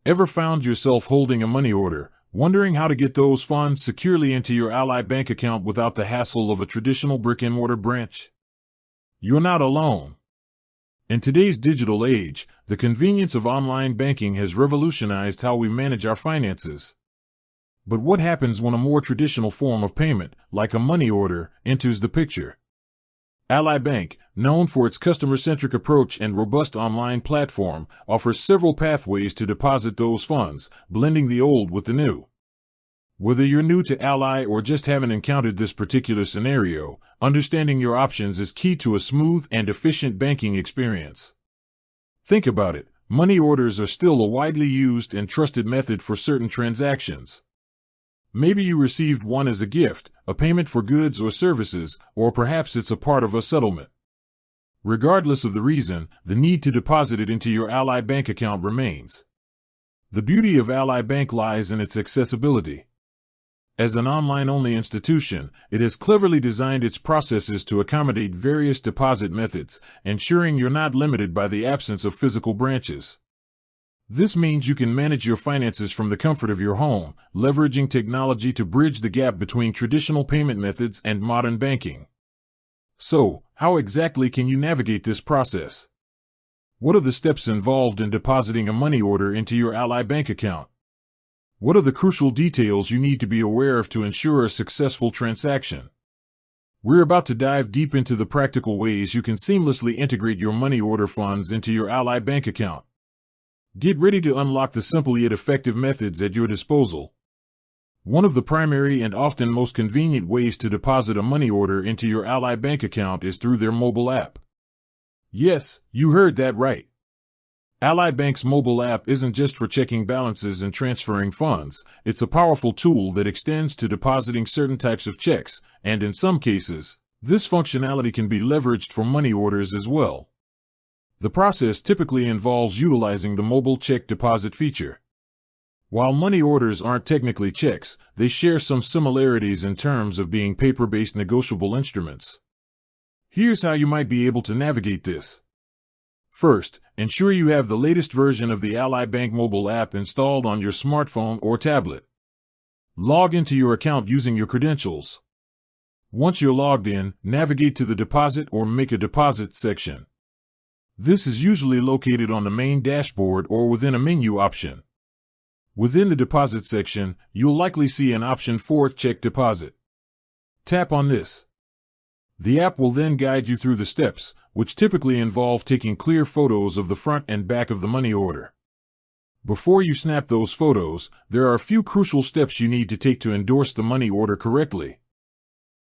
Ever found yourself holding a money order, wondering how to get those funds securely into your Ally bank account without the hassle of a traditional brick-and-mortar branch? You're not alone. In today's digital age, the convenience of online banking has revolutionized how we manage our finances. But what happens when a more traditional form of payment, like a money order, enters the picture? Ally Bank, known for its customer-centric approach and robust online platform, offers several pathways to deposit those funds, blending the old with the new. Whether you're new to Ally or just haven't encountered this particular scenario, understanding your options is key to a smooth and efficient banking experience. Think about it. Money orders are still a widely used and trusted method for certain transactions. Maybe you received one as a gift, a payment for goods or services, or perhaps it's a part of a settlement. Regardless of the reason, the need to deposit it into your Ally bank account remains. The beauty of Ally Bank lies in its accessibility. As an online-only institution, it has cleverly designed its processes to accommodate various deposit methods, ensuring you're not limited by the absence of physical branches. This means you can manage your finances from the comfort of your home, leveraging technology to bridge the gap between traditional payment methods and modern banking. So, how exactly can you navigate this process? What are the steps involved in depositing a money order into your Ally bank account? What are the crucial details you need to be aware of to ensure a successful transaction? We're about to dive deep into the practical ways you can seamlessly integrate your money order funds into your Ally bank account. Get ready to unlock the simple yet effective methods at your disposal. One of the primary and often most convenient ways to deposit a money order into your Ally bank account is through their mobile app. Yes, you heard that right. Ally Bank's mobile app isn't just for checking balances and transferring funds. It's a powerful tool that extends to depositing certain types of checks, and in some cases, this functionality can be leveraged for money orders as well. The process typically involves utilizing the mobile check deposit feature. While money orders aren't technically checks, they share some similarities in terms of being paper-based negotiable instruments. Here's how you might be able to navigate this. First, ensure you have the latest version of the Ally Bank mobile app installed on your smartphone or tablet. Log into your account using your credentials. Once you're logged in, navigate to the Deposit or Make a Deposit section. This is usually located on the main dashboard or within a menu option. Within the Deposit section, you'll likely see an option for Check Deposit. Tap on this. The app will then guide you through the steps, which typically involve taking clear photos of the front and back of the money order. Before you snap those photos, there are a few crucial steps you need to take to endorse the money order correctly.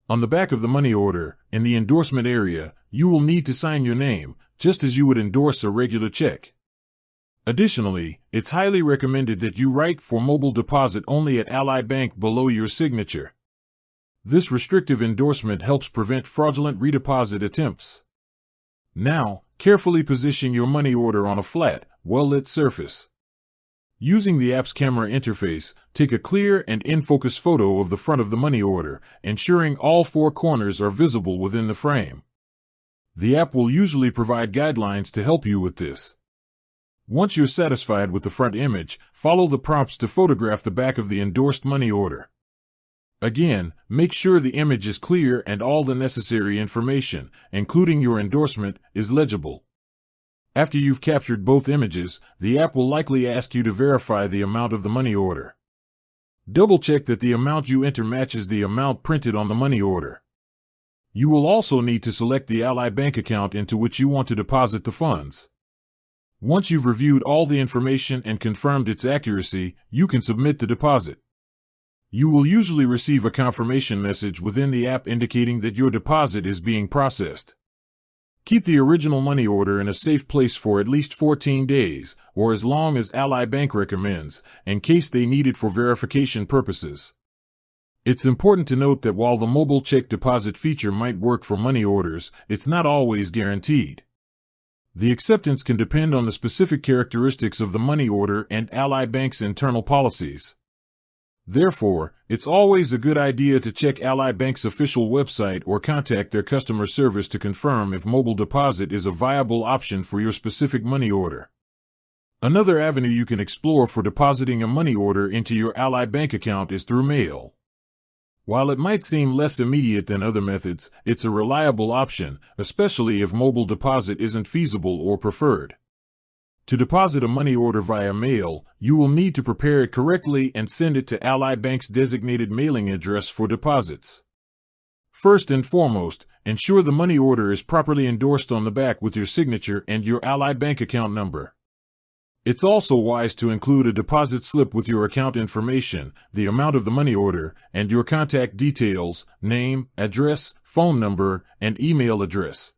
On the back of the money order, in the endorsement area, you will need to sign your name, just as you would endorse a regular check. Additionally, it's highly recommended that you write "For mobile deposit only at Ally Bank" below your signature. This restrictive endorsement helps prevent fraudulent redeposit attempts. Now, carefully position your money order on a flat, well-lit surface. Using the app's camera interface, take a clear and in-focus photo of the front of the money order, ensuring all four corners are visible within the frame. The app will usually provide guidelines to help you with this. Once you're satisfied with the front image, follow the prompts to photograph the back of the endorsed money order. Again, make sure the image is clear and all the necessary information, including your endorsement, is legible. After you've captured both images, the app will likely ask you to verify the amount of the money order. Double-check that the amount you enter matches the amount printed on the money order. You will also need to select the Ally Bank account into which you want to deposit the funds. Once you've reviewed all the information and confirmed its accuracy, you can submit the deposit. You will usually receive a confirmation message within the app indicating that your deposit is being processed. Keep the original money order in a safe place for at least 14 days, or as long as Ally Bank recommends, in case they need it for verification purposes. It's important to note that while the mobile check deposit feature might work for money orders, it's not always guaranteed. The acceptance can depend on the specific characteristics of the money order and Ally Bank's internal policies. Therefore, it's always a good idea to check Ally Bank's official website or contact their customer service to confirm if mobile deposit is a viable option for your specific money order. Another avenue you can explore for depositing a money order into your Ally Bank account is through mail. While it might seem less immediate than other methods, it's a reliable option, especially if mobile deposit isn't feasible or preferred. To deposit a money order via mail, you will need to prepare it correctly and send it to Ally Bank's designated mailing address for deposits. First and foremost, ensure the money order is properly endorsed on the back with your signature and your Ally Bank account number. It's also wise to include a deposit slip with your account information, the amount of the money order, and your contact details, name, address, phone number, and email address.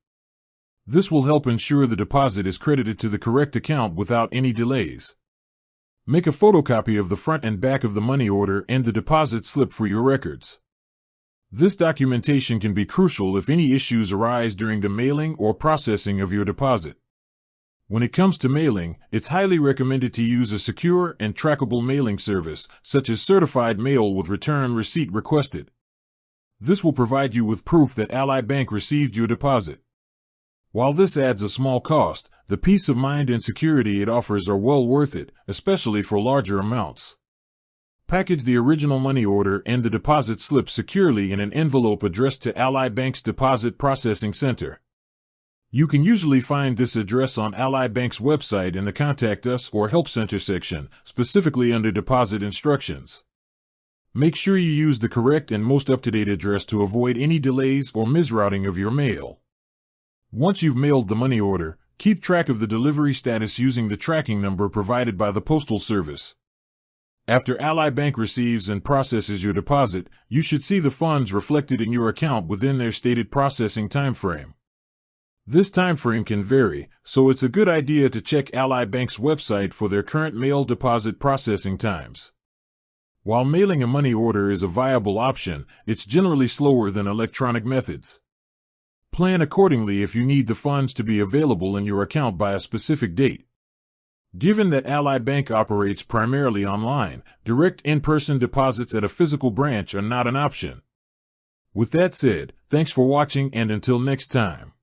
This will help ensure the deposit is credited to the correct account without any delays. Make a photocopy of the front and back of the money order and the deposit slip for your records. This documentation can be crucial if any issues arise during the mailing or processing of your deposit. When it comes to mailing, it's highly recommended to use a secure and trackable mailing service, such as certified mail with return receipt requested. This will provide you with proof that Ally Bank received your deposit. While this adds a small cost, the peace of mind and security it offers are well worth it, especially for larger amounts. Package the original money order and the deposit slip securely in an envelope addressed to Ally Bank's Deposit Processing Center. You can usually find this address on Ally Bank's website in the Contact Us or Help Center section, specifically under Deposit Instructions. Make sure you use the correct and most up-to-date address to avoid any delays or misrouting of your mail. Once you've mailed the money order, keep track of the delivery status using the tracking number provided by the Postal Service. After Ally Bank receives and processes your deposit, you should see the funds reflected in your account within their stated processing timeframe. This time frame can vary, so it's a good idea to check Ally Bank's website for their current mail deposit processing times. While mailing a money order is a viable option, it's generally slower than electronic methods. Plan accordingly if you need the funds to be available in your account by a specific date. Given that Ally Bank operates primarily online, direct in-person deposits at a physical branch are not an option. With that said, thanks for watching and until next time.